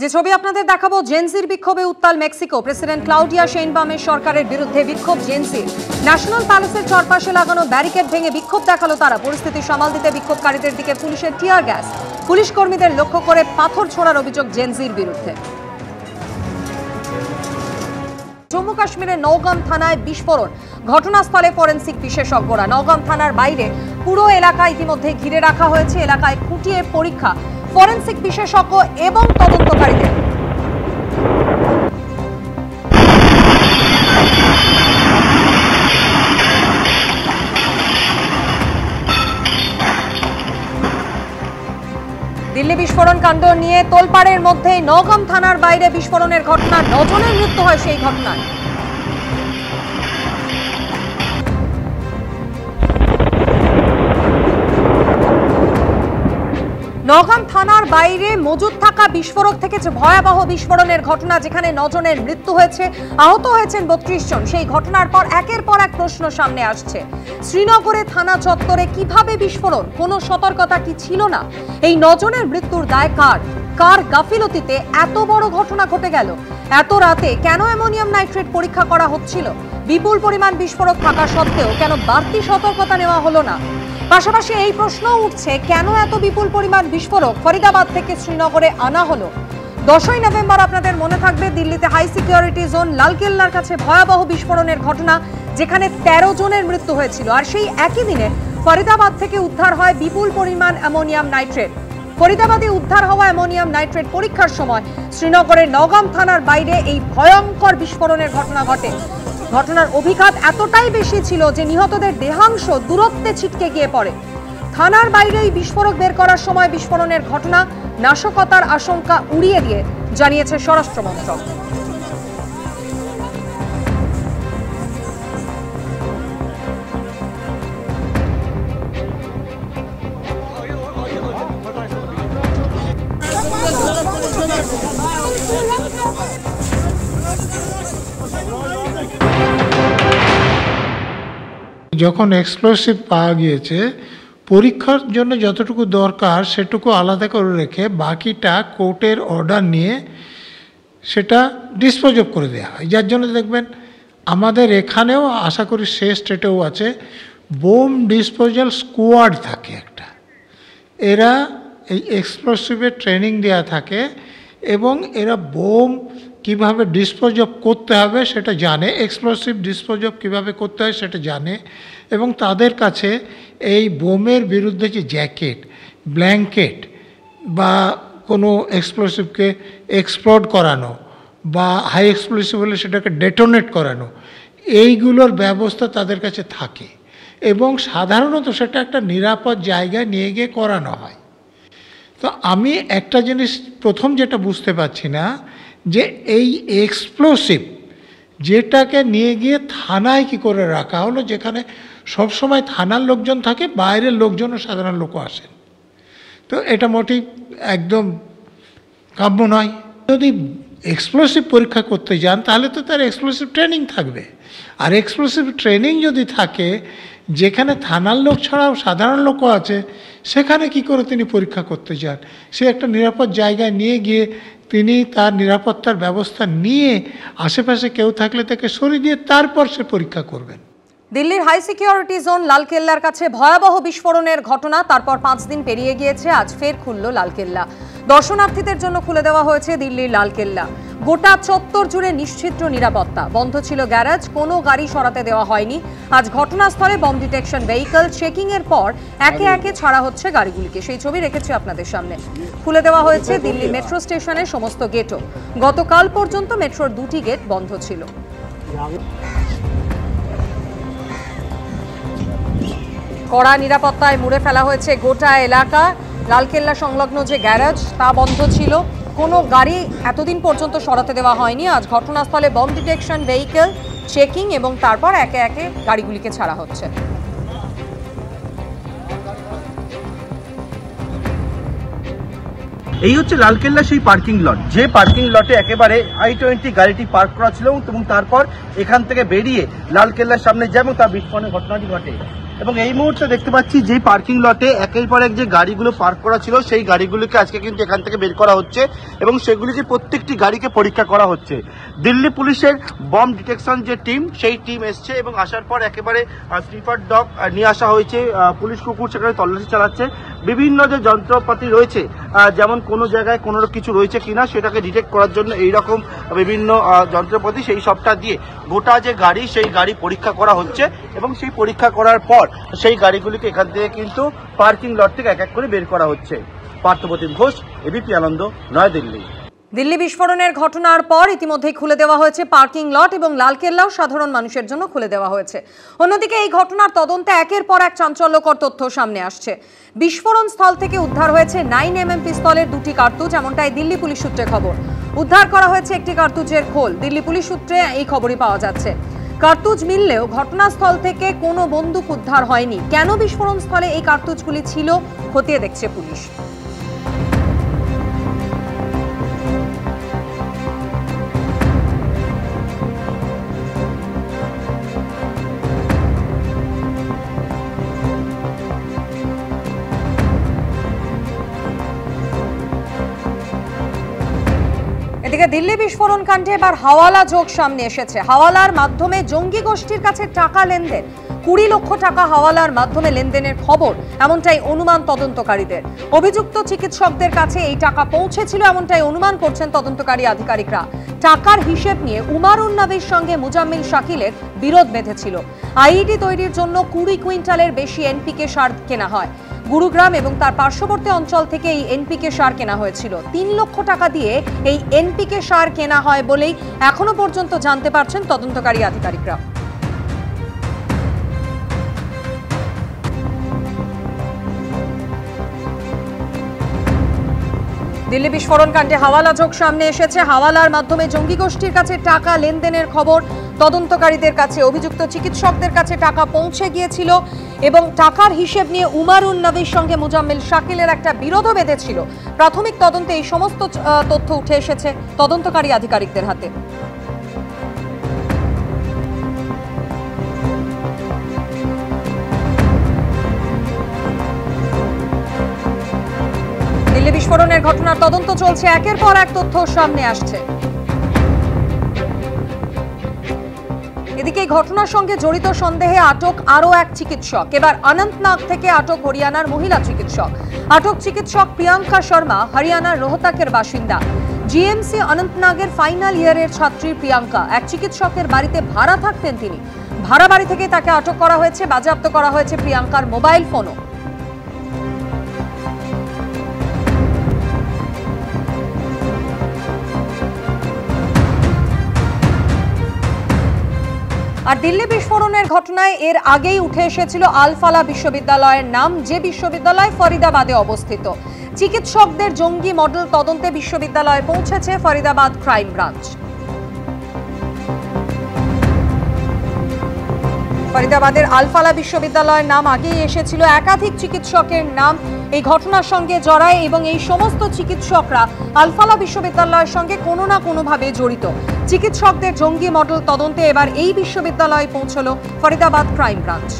যে ছবি আপনাদের দেখাবো, জেনজির বিক্ষোভে উত্তাল মেক্সিকো। প্রেসিডেন্ট ক্লাউডিয়া শেইনবামের সরকারের বিরুদ্ধে বিক্ষোভ জেনজির। ন্যাশনাল প্যালেসের চারপাশে লাগানো ব্যারিকেড ভেঙে বিক্ষোভ দেখালো তারা। পরিস্থিতি সামাল দিতে বিক্ষোভকারীদের দিকে পুলিশের টিয়ার গ্যাস, পুলিশ কর্মীদের লক্ষ্য করে পাথর ছোড়ার অভিযোগ জেনজির বিরুদ্ধে। জম্মু কাশ্মীরের নওগাম থানায় বিস্ফোরণ, ঘটনাস্থলে ফরেনসিক বিশেষজ্ঞরা। নওগাম থানার বাইরে পুরো এলাকা ইতিমধ্যে ঘিরে রাখা হয়েছে। এলাকায় খুঁটিয়ে পরীক্ষা ফরেনসিক বিশেষজ্ঞ এবং তদন্তকারীদের। দিল্লি বিস্ফোরণ কাণ্ড নিয়ে তোলপাড়ের মধ্যেই নওগাম থানার বাইরে বিস্ফোরণের ঘটনা। 9 জনের মৃত্যু হয় সেই ঘটনায়। নওগাম থানার বাইরে মজুদ থাকা বিস্ফোরক থেকে ভয়াবহ বিস্ফোরণের ঘটনা, যেখানে 9 জনের মৃত্যু হয়েছে, আহত হয়েছেন 32 জন। সেই ঘটনার পর একের পর এক প্রশ্ন সামনে আসছে। শ্রীনগরে থানা চত্বরে কিভাবে বিস্ফোরণ? কোনো সতর্কতা কি ছিল না? এই 9 জনের মৃত্যুর দায় কার? কার গাফিলতিতে এত বড় ঘটনা ঘটে গেল? এত রাতে কেন অ্যামোনিয়াম নাইট্রেট পরীক্ষা করা হচ্ছিল? বিপুল পরিমাণ বিস্ফোরক থাকা সত্ত্বেও কেন বাড়তি সতর্কতা নেওয়া হলো না? পাশাপাশি এই প্রশ্ন উঠছে, কেন এত বিপুল পরিমাণ বিস্ফোরক ফরিদাবাদ থেকে শ্রীনগরে আনা হলো? 10ই নভেম্বর আপনাদের মনে থাকবে, দিল্লিতে হাই সিকিউরিটি জোন লালকেল্লার কাছে ভয়াবহ বিস্ফোরণের ঘটনা, যেখানে 13 জনের মৃত্যু হয়েছিল। আর সেই একই দিনে ফরিদাবাদ থেকে উদ্ধার হয় বিপুল পরিমাণ অ্যামোনিয়াম নাইট্রেট। ফরিদাবাদে উদ্ধার হওয়া অ্যামোনিয়াম নাইট্রেট পরীক্ষার সময় শ্রীনগরের নওগাম থানার বাইরে এই ভয়ঙ্কর বিস্ফোরণের ঘটনা ঘটে। ঘটনার অভিঘাত এতটাই বেশি ছিল যে নিহতদের দেহাংশ দূরত্বে ছিটকে গিয়ে পড়ে। থানার বাইরে এই বিস্ফোরক বের করার সময় বিস্ফোরণের ঘটনা নাশকতার আশঙ্কা উড়িয়ে দিয়ে জানিয়েছে স্বরাষ্ট্র মন্ত্রক। যখন এক্সপ্লোসিভ পাওয়া গিয়েছে, পরীক্ষার জন্য যতটুকু দরকার সেটুকু আলাদা করে রেখে বাকিটা কোর্টের অর্ডার নিয়ে সেটা ডিসপোজ অফ করে দেওয়া হয়। যার জন্য দেখবেন আমাদের এখানেও, আশা করি সে স্টেটেও আছে, বোম ডিসপোজাল স্কোয়াড থাকে একটা। এরা এই এক্সপ্লোসিভের ট্রেনিং দেওয়া থাকে এবং এরা বোম কিভাবে ডিসপোজ অফ করতে হবে সেটা জানে, এক্সপ্লোসিভ ডিসপোজ অফ কীভাবে করতে হয় সেটা জানে। এবং তাদের কাছে এই বোমের বিরুদ্ধে যে জ্যাকেট, ব্ল্যাঙ্কেট বা কোনো এক্সপ্লোসিভকে এক্সপ্লোড করানো বা হাই এক্সপ্লোসিভ হলে সেটাকে ডেটোনেট করানো, এইগুলোর ব্যবস্থা তাদের কাছে থাকে এবং সাধারণত সেটা একটা নিরাপদ জায়গায় নিয়ে গিয়ে করানো হয়। তো আমি একটা জিনিস প্রথম যেটা বুঝতে পারছি না, যে এই এক্সপ্লোসিভ যেটাকে নিয়ে গিয়ে থানায় কি করে রাখা হলো, যেখানে সবসময় থানার লোকজন থাকে, বাইরের লোকজনও সাধারণ লোকও আসেন। তো এটা মোটেই একদম কাম্য নয়। যদি এক্সপ্লোসিভ পরীক্ষা করতে যান তাহলে তো তার এক্সপ্লোসিভ ট্রেনিং থাকবে। আর এক্সপ্লোসিভ ট্রেনিং যদি থাকে যেখানে থানার লোক ছাড়াও সাধারণ লোকও আছে, সেখানে কি করে তিনি পরীক্ষা করতে যান? সে একটা নিরাপদ জায়গায় নিয়ে গিয়ে তিনি তার নিরাপত্তার ব্যবস্থা নিয়ে আশেপাশে কেউ থাকলে তাকে সরিয়ে দিয়ে তারপর সে পরীক্ষা করবেন। দিল্লির হাই সিকিউরিটি জোন লালকেল্লার কাছে ভয়াবহ বিস্ফোরণের ঘটনা, তারপর 5 দিন পেরিয়ে গিয়েছে, আজ ফের খুলল লালকেল্লা। দর্শনার্থীদের জন্য খুলে দেওয়া হয়েছে দিল্লির লালকেল্লা। গোটা চত্বর জুড়ে নিশ্চিদ্র নিরাপত্তা, বন্ধ ছিল গ্যারেজ, কোনো গাড়ি সরাতে দেওয়া হয়নি। আজ ঘটনাস্থলে বম ডিটেকশন ভেহিকল চেকিং এর পর একে একে ছাড়া হচ্ছে গাড়িগুলিকে। সেই ছবি রেখেছি আপনাদের সামনে। খুলে দেওয়া হয়েছে দিল্লি মেট্রো স্টেশনের সমস্ত গেটও। গতকাল পর্যন্ত মেট্রোর 2টি গেট বন্ধ ছিল। কড়া নিরাপত্তায় মুড়ে ফেলা হয়েছে গোটা এলাকা। লালকেল্লা সংলগ্ন যে গ্যারেজ তা বন্ধ ছিল, কোনো গাড়ি এতদিন পর্যন্ত সরাতে দেওয়া হয়নি। আজ ঘটনাস্থলে বম ডিটেকশন ভেহিকল চেকিং এবং তারপর একে একে গাড়িগুলিকে ছাড়া হচ্ছে। এই হচ্ছে লালকেল্লা সেই পার্কিং লট, যে পার্কিং লটে একেবারে i20 গাড়িটি পার্ক করা ছিল এবং তারপর এখান থেকে বেরিয়ে লালকেল্লার সামনে যায় এবং তার বিস্ফোরণের ঘটনাটি ঘটে। এবং এই মুহূর্তে দেখতে পাচ্ছি যে পার্কিং লটে একের পর এক যে গাড়িগুলো পার্ক করা ছিল সেই গাড়িগুলোকে আজকে কিন্তু এখান থেকে বের করা হচ্ছে এবং সেগুলিকে প্রত্যেকটি গাড়িকে পরীক্ষা করা হচ্ছে। দিল্লি পুলিশের বম ডিটেকশন যে টিম সেই টিম এসছে এবং আসার পর একেবারে স্নিফার ডগ নিয়ে আসা হয়েছে, পুলিশ কুকুর সেখানে তল্লাশি চালাচ্ছে। বিভিন্ন যে যন্ত্রপাতি রয়েছে, যেমন কোনো জায়গায় কোনো কিছু রয়েছে কিনা সেটাকে ডিটেক্ট করার জন্য এইরকম বিভিন্ন যন্ত্রপাতি সেই সবটা দিয়ে গোটা যে গাড়ি সেই গাড়ি পরীক্ষা করা হচ্ছে এবং সেই পরীক্ষা করার পর সেই গাড়িগুলিকে এখান থেকে কিন্তু পার্কিং লট থেকে এক এক করে বের করা হচ্ছে। পার্থপ্রতিম ঘোষ, এবিপি আনন্দ, নয়াদিল্লি। দিল্লি বিস্ফোরণের ঘটনার পর ইতিমধ্যেই খুলে দেওয়া হয়েছে পার্কিং লট এবং লালকেল্লাও সাধারণ মানুষের জন্য খুলে দেওয়া হয়েছে। অন্যদিকে এই ঘটনার তদন্তে একের পর এক চাঞ্চল্যকর তথ্য সামনে আসছে। বিস্ফোরণ স্থল থেকে উদ্ধার হয়েছে 9mm পিস্তলের 2টি কার্তুজ, এমনটাই দিল্লি পুলিশ সূত্রে খবর। উদ্ধার করা হয়েছে একটি কার্তুজের খোল। দিল্লি পুলিশ সূত্রে এই খবরই পাওয়া যাচ্ছে। কার্তুজ মিললেও ঘটনাস্থল থেকে কোনো বন্দুক উদ্ধার হয়নি। কেন বিস্ফোরণ স্থলে এই কার্তুজগুলি ছিল খতিয়ে দেখছে পুলিশ। এদিকে দিল্লি বিস্ফোরণ কাণ্ডে এবার হাওয়ালা যোগ সামনে এসেছে। হাওয়ালার মাধ্যমে জঙ্গি গোষ্ঠীর কাছে টাকা লেনদেন, 20 লক্ষ টাকা হাওয়ালার মাধ্যমে লেনদেনের খবর, এমনটাই অনুমান তদন্তকারীদের। অভিযুক্ত চিকিৎসকদের কাছে এই টাকা পৌঁছেছিল এমনটাই অনুমান করছেন তদন্তকারী আধিকারিকরা। টাকার হিসেব নিয়ে উমারুন নবীর সঙ্গে মুজাম্মিল শাকিলের বিরোধ বেঁধেছিল। আইইডি তৈরির জন্য 20 কুইন্টালের বেশি এনপিকে সার কেনা হয়। গুরুগ্রাম এবং তার পার্শ্ববর্তী অঞ্চল থেকে এই এনপিকে সার কেনা হয়েছিল। 3 লক্ষ টাকা দিয়ে এই এনপিকে সার কেনা হয় বলেই এখনো পর্যন্ত জানতে পারছেন তদন্তকারী আধিকারিকরা। দিল্লি বিস্ফোরণ কাণ্ডে হাওয়ালা যোগ সামনে এসেছে। হাওয়ালার মাধ্যমে জঙ্গি গোষ্ঠীর কাছে টাকা লেনদেনের খবর তদন্তকারীদের কাছে। অভিযুক্ত চিকিৎসকদের কাছে টাকা পৌঁছে গিয়েছিল এবং টাকার হিসেব নিয়ে উমারুন নবীর সঙ্গে মুজাম্মিল শাকিলের একটা বিরোধও বেঁধেছিল। প্রাথমিক তদন্তে এই সমস্ত তথ্য উঠে এসেছে তদন্তকারী আধিকারিকদের হাতে। দিল্লি বিস্ফোরণের ঘটনার তদন্ত চলছে, একের পর এক তথ্য সামনে আসছে। এদিকে এই ঘটনার সঙ্গে জড়িত সন্দেহে আটক আরও এক চিকিৎসক। এবার অনন্তনাগ থেকে আটক হরিয়ানার মহিলা চিকিৎসক। আটক চিকিৎসক প্রিয়াঙ্কা শর্মা হরিয়ানার রোহতাকের বাসিন্দা। জিএমসি অনন্তনাগের ফাইনাল ইয়ারের ছাত্রী প্রিয়াঙ্কা। এক চিকিৎসকের বাড়িতে ভাড়া থাকতেন তিনি। ভাড়া বাড়ি থেকে তাকে আটক করা হয়েছে। বাজেয়াপ্ত করা হয়েছে প্রিয়াঙ্কার মোবাইল ফোনও। আর দিল্লি বিস্ফোরণের ঘটনায় এর আগেই উঠে এসেছিল আল-ফালাহ বিশ্ববিদ্যালয়ের নাম, যে বিশ্ববিদ্যালয় ফরিদাবাদে অবস্থিত। চিকিৎসকদের জঙ্গি মডেল তদন্তে বিশ্ববিদ্যালয়ে পৌঁছেছে ফরিদাবাদ ক্রাইম ব্রাঞ্চ। ফরিদাবাদের আল-ফালাহ বিশ্ববিদ্যালয়ের নাম আগেই এসেছিল। একাধিক চিকিৎসকের নাম এই ঘটনার সঙ্গে জড়ায় এবং এই সমস্ত চিকিৎসকরা আল-ফালাহ বিশ্ববিদ্যালয়ের সঙ্গে কোনো না কোনোভাবে জড়িত। চিকিৎসকদের জঙ্গি মডেল তদন্তে এবার এই বিশ্ববিদ্যালয়ে পৌঁছলো ফরিদাবাদ ক্রাইম ব্রাঞ্চ।